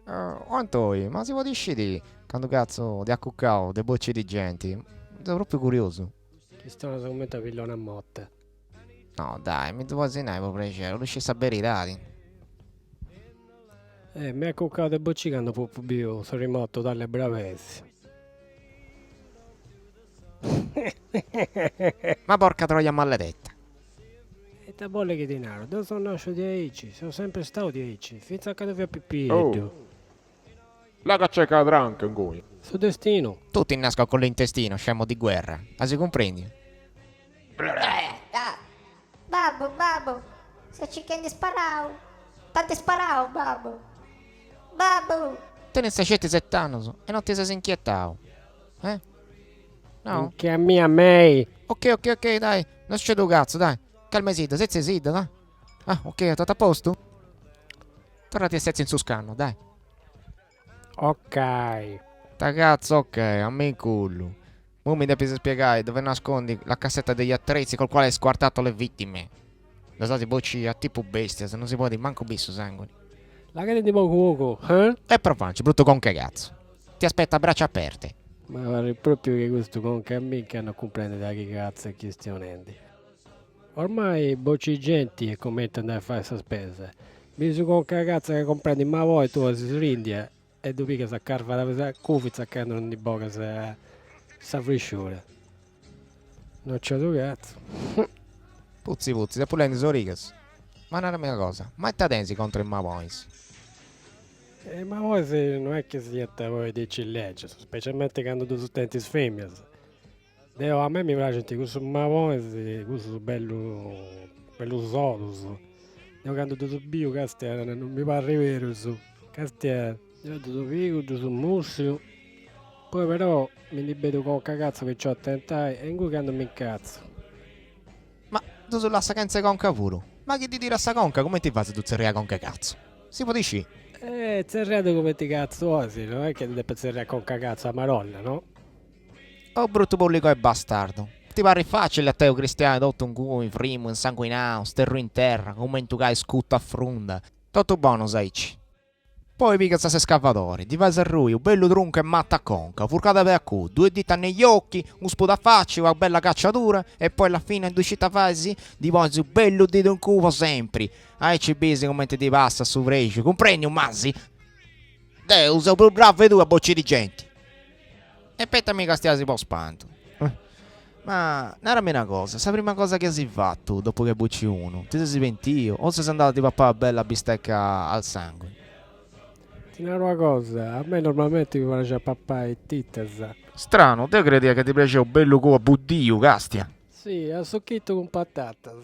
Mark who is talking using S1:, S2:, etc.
S1: Antoi, ma si può discidi quando cazzo di accuccao, de bocce di gente? Sono proprio curioso.
S2: Chi sta una commenta pillone a motte.
S1: No, dai, mi devo assinare per piacere, non riesci a sapere i dati.
S2: Mi ha cuccato e boccicando più, sono rimotto dalle bravezze.
S1: Ma porca troia maledetta.
S2: E te bolle che denaro, dove sono nascito di Aici, sono sempre stato di Aici, finché a che via
S3: Oh,
S2: pippietto.
S3: la caccia cadrà anche in cui.
S2: Suo destino.
S1: Tu ti innasco con l'intestino, scemo di guerra. Ma si comprendi?
S4: Ah, babbo, babbo, sta cercando di sparare. Tante sparavo, babbo. Babbo,
S1: Te ne stai scetti 70 e non ti sei inquietato. Eh? No?
S2: Che a me, a me.
S1: Ok, dai. Non succede un cazzo, dai. Calma zitto, sei zitto, dai. Ah, ok, tutto a posto? Tornati a sezzi in su scanno, dai.
S2: Ok.
S1: Ta cazzo, ok, a me in culo. Mo mi devi spiegare dove nascondi la cassetta degli attrezzi col quale hai squartato le vittime. Lo state bocci a tipo bestia, se non si può dire manco bisso sangue.
S2: La che di poco, eh?
S1: E profanci, brutto con che cazzo. Ti aspetta a braccia aperte.
S2: Ma pare proprio che questo con che a me che non comprende da che cazzo è questionendi. Ormai bocci genti e commettono a fare questa spesa. Mi su con che cazzo che comprendi, ma voi tu si rindia e dopo che sa carva da cufi saccando di bocca sa frisciura. Non c'è tu cazzo.
S1: Puzzi, se pure le rigas. Ma non è una cosa, ma te tensi contro il Mavois.
S2: Ma voi se non è che siete voi di ciliegie, specialmente quando tu senti sfemmie. A me mi piace questo mavone, questo bello sodo. Io quando tu bio castiano non mi pare vero su. Castiano, io tu figo, tu su mussio. Poi però mi ripeto con cagazzo che c'ho tentai e in cui quando mi incazzo.
S1: Ma tu sulla sacanza conca pure. Ma chi ti tira sta conca? Come ti fai se tu zerria conca cazzo? Si può dici?
S2: Zerrato come ti cazzo osi, non è che deve zerrare con cagazzo a marolla, no?
S1: Oh brutto pubblico e bastardo. Ti pare facile a te, o cristiano, tutto un cuore, frimo, insanguinato, sterro in terra, come tu che scutto a fronda. Tutto buono, saici. Poi mica sta scavatori, di vase ruio, bello tronco e matta a conca, furcata per cu, due dita negli occhi, un sputo a faccia, una bella cacciatura, e poi alla fine due città fasi, di poi bello dito in cupo sempre. Ai ci bisi come ti passa su fresco, comprendi un masi? Deus, sei più bravo tu a bocci di gente. E petta mica stiasi po' spanto. Ma narrami una cosa, sa prima cosa che hai fatto dopo che bucci uno? Ti sei pentito o sei andato tipo a fare una bella bistecca al sangue?
S2: Ti dirò una cosa, a me normalmente mi piace papà e titas.
S1: Strano, te credi che ti piace un bello cuore buddio, castia?
S2: Sì, a succhetto con patatas.